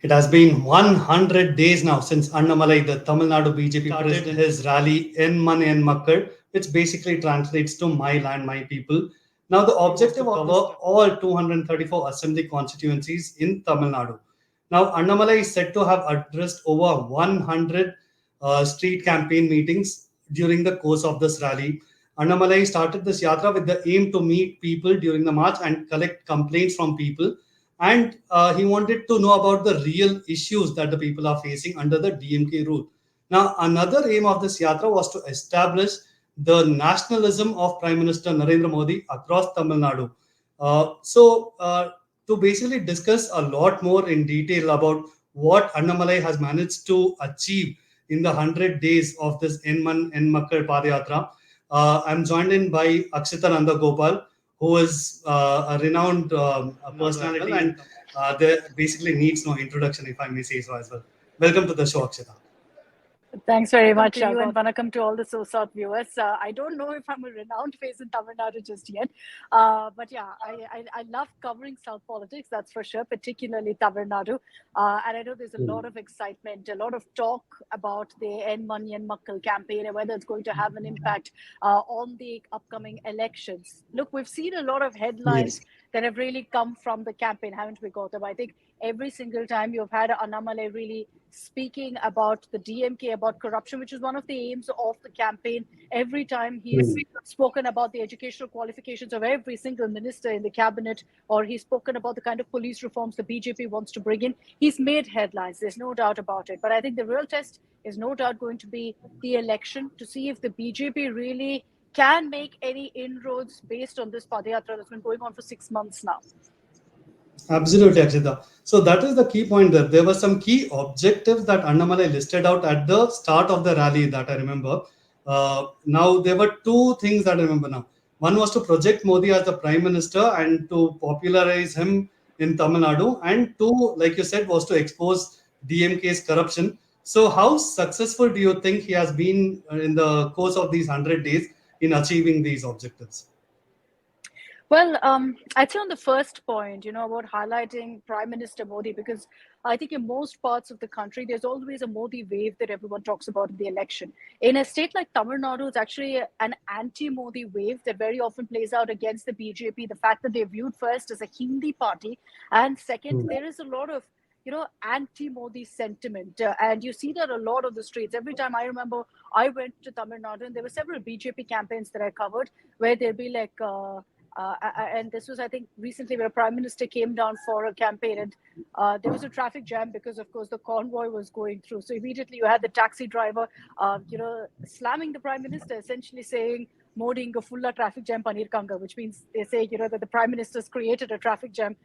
It has been 100 days now since Annamalai, the Tamil Nadu BJP president, his rally in Mann and Makkal, which basically translates to my land, my people. Now, the objective was to cover all 234 assembly constituencies in Tamil Nadu. Now, Annamalai is said to have addressed over 100 street campaign meetings during the course of this rally. Annamalai started this yatra with the aim to meet people during the march and collect complaints from people, and he wanted to know about the real issues that the people are facing under the DMK rule. Now, another aim of this yatra was to establish the nationalism of Prime Minister Narendra Modi across Tamil Nadu. To basically discuss a lot more in detail about what Annamalai has managed to achieve in the 100 days of this Enman Enmakkal Padayatra, I'm joined in by Akishta Nandagopal, who is a renowned personality and there basically needs no introduction, if I may say so as well. Welcome to the show, Akshita. Thanks very much, you, and vanakkam to all the SoSouth viewers. I don't know if I'm a renowned face in Tamil Nadu just yet, but yeah, I love covering South politics, that's for sure, particularly Tamil Nadu. And I know there's a lot of excitement, a lot of talk about the En Manian Makkal campaign and whether it's going to have an impact on the upcoming elections. Look, we've seen a lot of headlines that have really come from the campaign, haven't we, Goutam? I think every single time you've had Annamalai really speaking about the DMK, about corruption, which is one of the aims of the campaign. Every time he's spoken about the educational qualifications of every single minister in the cabinet, or he's spoken about the kind of police reforms the BJP wants to bring in, he's made headlines. There's no doubt about it. But I think the real test is no doubt going to be the election to see if the BJP really can make any inroads based on this Padayatra that's been going on for 6 months now. Absolutely, Akshita. So that is the key point there. There were some key objectives that Annamalai listed out at the start of the rally that I remember. Now, there were two things that I remember now. One was to project Modi as the Prime Minister and to popularize him in Tamil Nadu. And two, like you said, was to expose DMK's corruption. So how successful do you think he has been in the course of these 100 days in achieving these objectives? Well, I'd say on the first point, about highlighting Prime Minister Modi, because I think in most parts of the country, there's always a Modi wave that everyone talks about in the election. In a state like Tamil Nadu, it's actually an anti-Modi wave that very often plays out against the BJP. The fact that they're viewed first as a Hindi party, and second, there is a lot of anti-Modi sentiment. And you see that a lot on the streets. Every time I remember I went to Tamil Nadu, and there were several BJP campaigns that I covered where there'd be like... and this was, I think, recently where a prime minister came down for a campaign, and there was a traffic jam because, of course, the convoy was going through. So immediately you had the taxi driver, slamming the prime minister, essentially saying, Modi inga fulla traffic jam panirkanga, which means they say, that the prime minister's created a traffic jam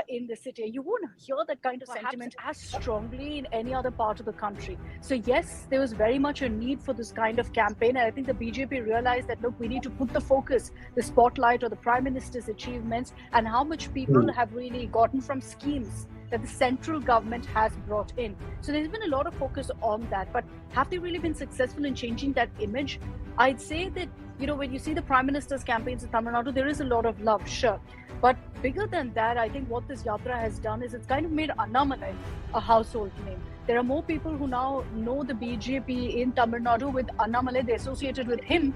in the city. You won't hear that kind of sentiment as strongly in any other part of the country. So yes, there was very much a need for this kind of campaign. And I think the BJP realized that, look, we need to put the focus, the spotlight on the prime minister's achievements and how much people have really gotten from schemes that the central government has brought in. So there's been a lot of focus on that. But have they really been successful in changing that image? I'd say that, when you see the Prime Minister's campaigns in Tamil Nadu, there is a lot of love, sure. But bigger than that, I think what this yatra has done is it's kind of made Annamalai a household name. There are more people who now know the BJP in Tamil Nadu with Annamalai. They're associated with him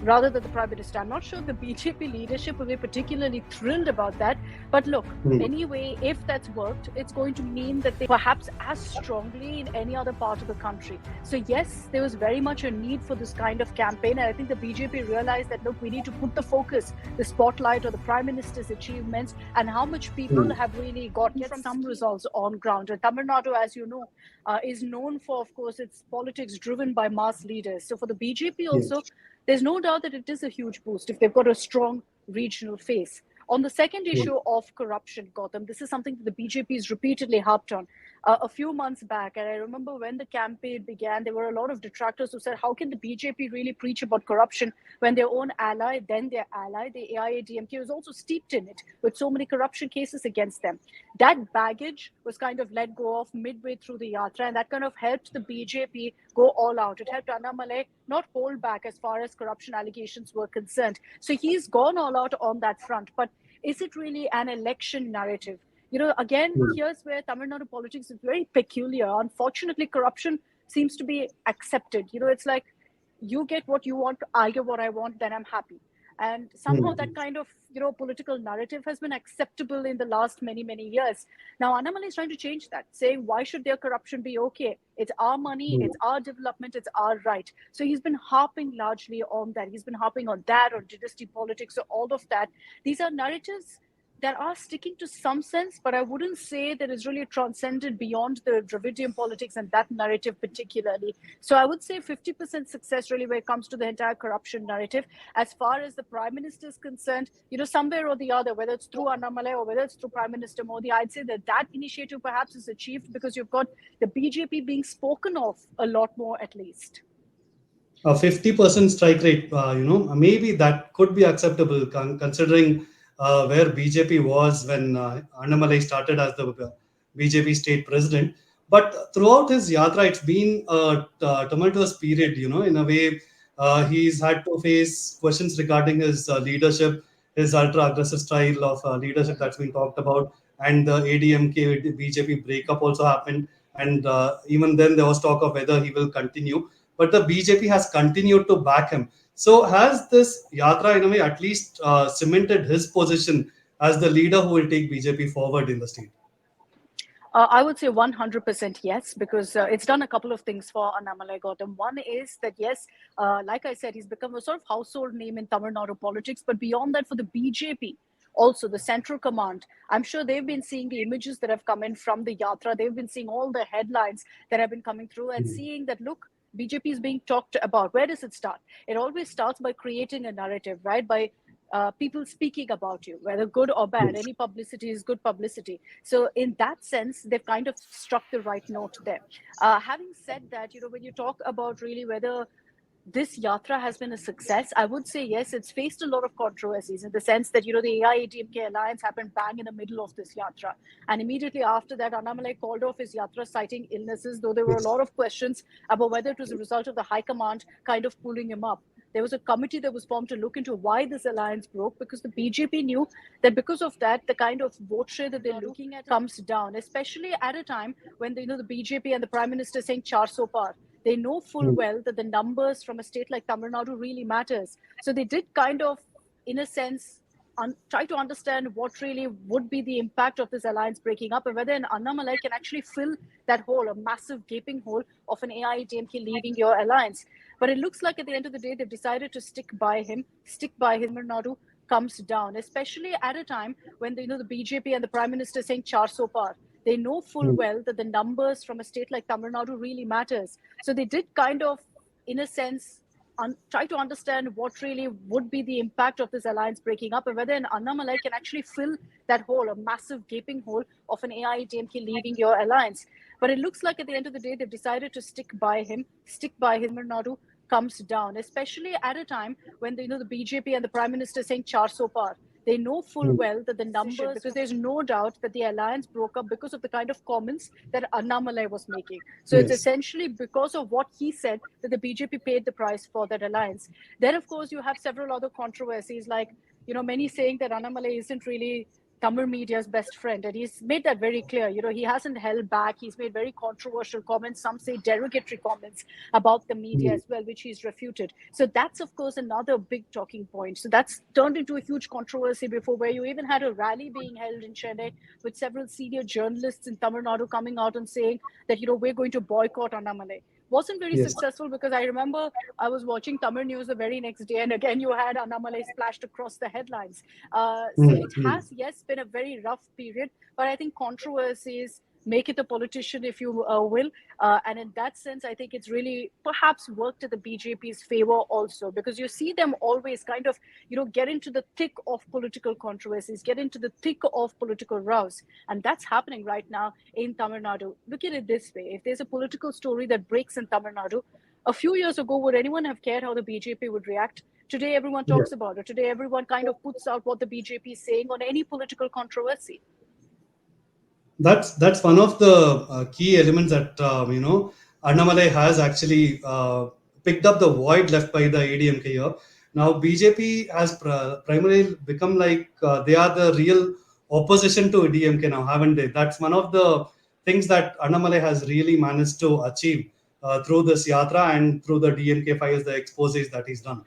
rather than the Prime Minister. I'm not sure the BJP leadership will be particularly thrilled about that. But look, anyway, if that's worked, it's going to mean that they perhaps as strongly in any other part of the country. So yes, there was very much a need for this kind of campaign. And I think the BJP realized that, look, we need to put the focus, the spotlight on the Prime Minister's achievements and how much people have really gotten from some results on ground. And Tamil Nadu, as you know, is known for, of course, its politics driven by mass leaders. So for the BJP also, there's no doubt that it is a huge boost if they've got a strong regional face. On the second issue of corruption, Goutam, this is something that the BJP has repeatedly harped on. A few months back, and I remember when the campaign began, there were a lot of detractors who said, how can the BJP really preach about corruption when their own ally, then their ally, the AIADMK, was also steeped in it with so many corruption cases against them? That baggage was kind of let go of midway through the yatra, and that kind of helped the BJP go all out. It helped Annamalai not hold back as far as corruption allegations were concerned. So he's gone all out on that front. But is it really an election narrative? Again, here's where Tamil Nadu politics is very peculiar. Unfortunately, corruption seems to be accepted. It's like you get what you want, I get what I want, then I'm happy. And somehow that kind of political narrative has been acceptable in the last many years. Now Annamalai is trying to change that, saying why should their corruption be okay? It's our money, it's our development, it's our right. So he's been harping largely on that. He's been harping on that, on dynasty politics, or all of that. These are narratives that are sticking to some sense, but I wouldn't say that it's really transcended beyond the Dravidian politics and that narrative particularly. So I would say 50% success really when it comes to the entire corruption narrative. As far as the Prime Minister is concerned, somewhere or the other, whether it's through Annamalai or whether it's through Prime Minister Modi, I'd say that initiative perhaps is achieved because you've got the BJP being spoken of a lot more at least. A 50% strike rate, maybe that could be acceptable considering where BJP was when Annamalai started as the BJP state president. But throughout his yatra, it's been a tumultuous period, in a way. He's had to face questions regarding his leadership, his ultra aggressive style of leadership that's been talked about, and the ADMK BJP breakup also happened. And even then, there was talk of whether he will continue, but the BJP has continued to back him. So has this yatra in a way at least cemented his position as the leader who will take BJP forward in the state? I would say 100% yes, because it's done a couple of things for Annamalai Goutam. One is that, yes, like I said, he's become a sort of household name in Tamil Nadu politics. But beyond that, for the BJP, also the central command, I'm sure they've been seeing the images that have come in from the Yatra. They've been seeing all the headlines that have been coming through and seeing that, look, BJP is being talked about. Where does it start? It always starts by creating a narrative, right? By people speaking about you, whether good or bad. Any publicity is good publicity. So in that sense, they've kind of struck the right note there. Having said that, when you talk about really whether this yatra has been a success, I would say yes, it's faced a lot of controversies in the sense that, the AIADMK alliance happened bang in the middle of this yatra. And immediately after that, Annamalai called off his yatra citing illnesses, though there were a lot of questions about whether it was a result of the High Command kind of pulling him up. There was a committee that was formed to look into why this alliance broke, because the BJP knew that because of that, the kind of vote share that they're looking at comes down, especially at a time when the BJP and the Prime Minister saying char so par. They know full well that the numbers from a state like Tamil Nadu really matters. So they did kind of, in a sense, try to understand what really would be the impact of this alliance breaking up and whether an Annamalai can actually fill that hole, a massive gaping hole of an AIADMK leaving your alliance. But it looks like at the end of the day, they've decided to stick by him. Tamil Nadu comes down, especially at a time when the BJP and the Prime Minister saying char so par. They know full well that the numbers from a state like Tamil Nadu really matters. So they did kind of, in a sense, try to understand what really would be the impact of this alliance breaking up and whether an Annamalai can actually fill that hole, a massive gaping hole of an AIADMK leaving your alliance. But it looks like at the end of the day, they've decided to stick by him. Tamil Nadu comes down, especially at a time when the BJP and the Prime Minister saying char so par. They know full well that the numbers, because there's no doubt that the alliance broke up because of the kind of comments that Annamalai was making. So it's essentially because of what he said that the BJP paid the price for that alliance. Then, of course, you have several other controversies, like, many saying that Annamalai isn't really Tamil media's best friend. And he's made that very clear. He hasn't held back. He's made very controversial comments, some say derogatory comments about the media as well, which he's refuted. So that's, of course, another big talking point. So that's turned into a huge controversy before, where you even had a rally being held in Chennai with several senior journalists in Tamil Nadu coming out and saying that, we're going to boycott Annamalai. Wasn't very successful, because I remember I was watching Tamil news the very next day, and again you had Annamalai splashed across the headlines. So it has, yes, been a very rough period, but I think controversies make it a politician, if you will. And in that sense, I think it's really perhaps worked to the BJP's favor also, because you see them always kind of, get into the thick of political controversies, get into the thick of political rows. And that's happening right now in Tamil Nadu. Look at it this way. If there's a political story that breaks in Tamil Nadu, a few years ago, would anyone have cared how the BJP would react? Today, everyone talks about it. Today, everyone kind of puts out what the BJP is saying on any political controversy. That's one of the key elements that Annamalai has actually picked up the void left by the ADMK here. Now BJP has primarily become like they are the real opposition to DMK now, haven't they? That's one of the things that Annamalai has really managed to achieve through this yatra and through the DMK files, the exposés that he's done.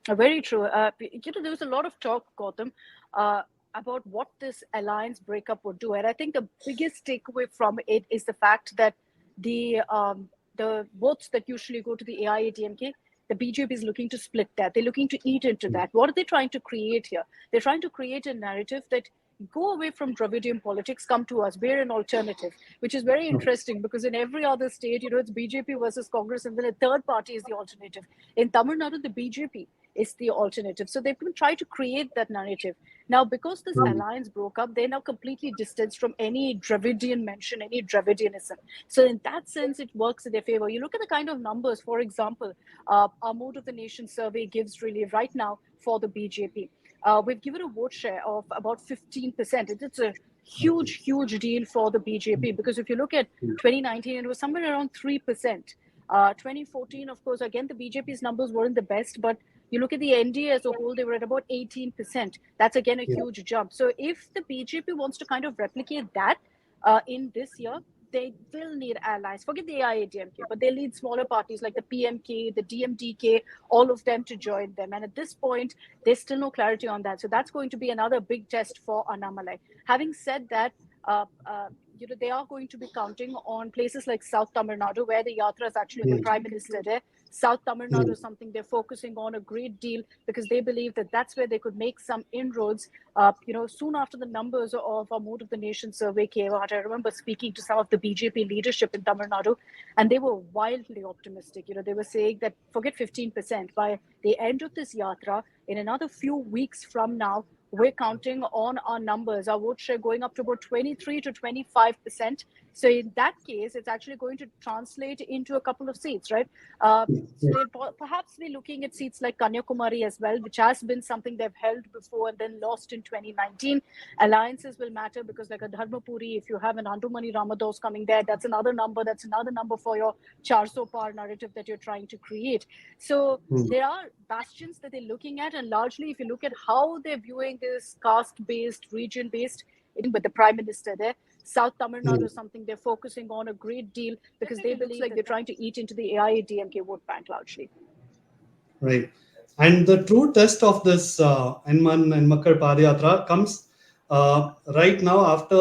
Very true. There was a lot of talk, Gautam, about what this alliance breakup would do, and I think the biggest takeaway from it is the fact that the votes that usually go to the AIADMK, the BJP is looking to split that. They're looking to eat into that. What are they trying to create here? They're trying to create a narrative that go away from Dravidian politics, come to us, we're an alternative, which is very interesting because in every other state, it's BJP versus Congress, and then a third party is the alternative. In Tamil Nadu, the BJP is the alternative. So they've been trying to create that narrative. Now, because this alliance broke up, they're now completely distanced from any Dravidian mention, any Dravidianism. So in that sense, it works in their favor. You look at the kind of numbers, for example, our Mood of the Nation survey gives really right now for the BJP. We've given a vote share of about 15%. It's a huge deal for the BJP because if you look at 2019, it was somewhere around 3%. 2014, of course, again, the BJP's numbers weren't the best, but you look at the NDA as a whole, they were at about 18%. That's again a huge jump. So if the BJP wants to kind of replicate that in this year, they will need allies. Forget the AIADMK, but they need smaller parties like the PMK, the DMDK, all of them to join them. And at this point, there's still no clarity on that. So that's going to be another big test for Annamalai. Having said that, they are going to be counting on places like South Tamil Nadu, where the yatra is actually the Prime Minister there. South Tamil Nadu is something they're focusing on a great deal because they believe that that's where they could make some inroads. Soon after the numbers of our Mood of the Nation survey came out, I remember speaking to some of the BJP leadership in Tamil Nadu, and they were wildly optimistic. They were saying that forget 15%. By the end of this yatra, in another few weeks from now, we're counting on our numbers, our vote share going up to about 23 to 25%. So in that case, it's actually going to translate into a couple of seats, right? So they'll perhaps be looking at seats like Kanyakumari as well, which has been something they've held before and then lost in 2019. Alliances will matter because like a Dharmapuri, if you have an Andumani Ramados coming there, that's another number. That's another number for your Charso Par narrative that you're trying to create. So there are bastions that they're looking at. And largely, if you look at how they're viewing this caste-based, region-based, with the Prime Minister there, South Tamil Nadu is something they're focusing on a great deal because they believe like they're trying to eat into the AIADMK vote bank largely. Right. And the true test of this Mann and Makkal padayatra comes right now after,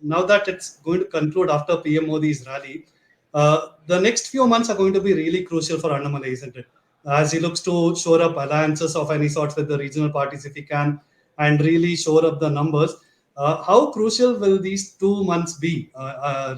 now that it's going to conclude after PM Modi's rally. The next few months are going to be really crucial for Annamalai, isn't it? As he looks to shore up alliances of any sorts with the regional parties if he can, and really shore up the numbers. How crucial will these 2 months be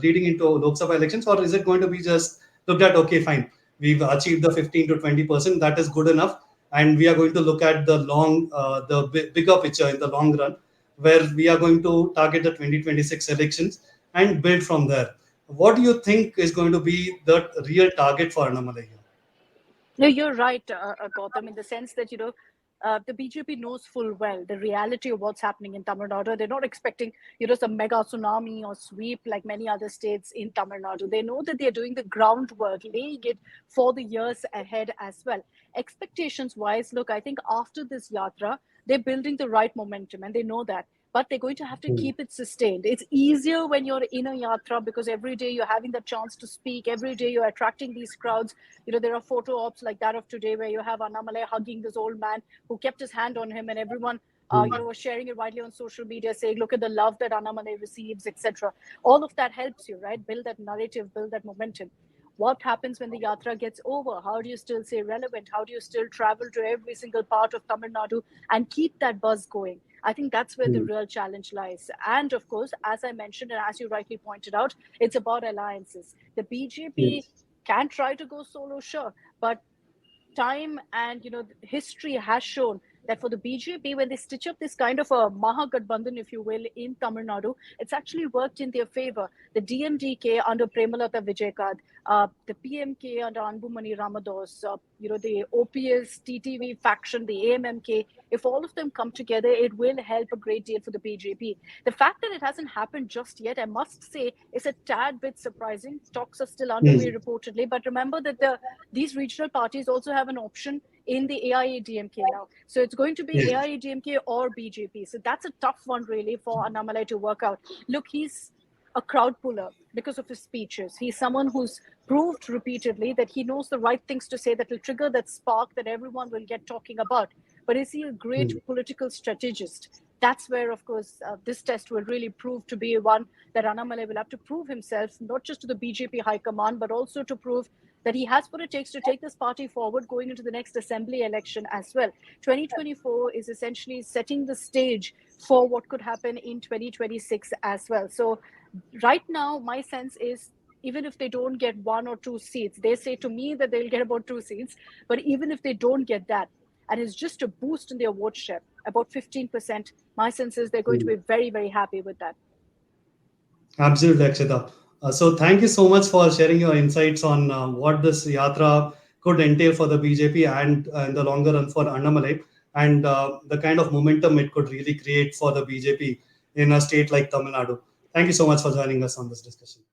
leading into Lok Sabha elections, or is it going to be just looked at, okay, fine, we've achieved the 15 to 20%, that is good enough, and we are going to look at the bigger picture in the long run, where we are going to target the 2026 elections and build from there. What do you think is going to be the real target for Annamalai here? No, you're right, Gautam, in the sense that, the BJP knows full well the reality of what's happening in Tamil Nadu. They're not expecting, some mega tsunami or sweep like many other states in Tamil Nadu. They know that they're doing the groundwork, laying it for the years ahead as well. Expectations wise, look, I think after this yatra, they're building the right momentum and they know that. But they're going to have to keep it sustained. It's easier when you're in a yatra because every day you're having the chance to speak. Every day you're attracting these crowds. There are photo ops like that of today where you have Annamalai hugging this old man who kept his hand on him, and everyone was sharing it widely on social media saying, look at the love that Annamalai receives, etc. All of that helps you, right? Build that narrative, build that momentum. What happens when the yatra gets over? How do you still stay relevant? How do you still travel to every single part of Tamil Nadu and keep that buzz going? I think that's where the real challenge lies. And of course, as I mentioned, and as you rightly pointed out, it's about alliances. The BJP can try to go solo, sure, but time and history has shown that for the BJP, when they stitch up this kind of a Mahagathbandhan, if you will, in Tamil Nadu, it's actually worked in their favor. The DMDK under Premalata Vijayakant, the PMK under Anbumani Ramados, the OPS, TTV faction, the AMMK, if all of them come together, it will help a great deal for the BJP. The fact that it hasn't happened just yet, I must say, is a tad bit surprising. Talks are still underway reportedly, but remember that these regional parties also have an option in the AIADMK now. So it's going to be Yes. AIADMK or BJP. So that's a tough one really for Annamalai to work out. Look, he's a crowd puller because of his speeches. He's someone who's proved repeatedly that he knows the right things to say that will trigger that spark that everyone will get talking about. But is he a great Mm. political strategist? That's where, of course, this test will really prove to be one that Annamalai will have to prove himself, not just to the BJP High Command, but also to prove that he has what it takes to take this party forward going into the next assembly election as well. 2024 is essentially setting the stage for what could happen in 2026 as well. So right now, my sense is even if they don't get 1 or 2 seats, they say to me that they'll get about 2 seats, but even if they don't get that, and it's just a boost in their vote share, about 15%, my sense is they're going to Mm. be very, very happy with that. Absolutely, Akshita. So thank you so much for sharing your insights on what this yatra could entail for the BJP and in the longer run for Annamalai, and the kind of momentum it could really create for the BJP in a state like Tamil Nadu. Thank you so much for joining us on this discussion.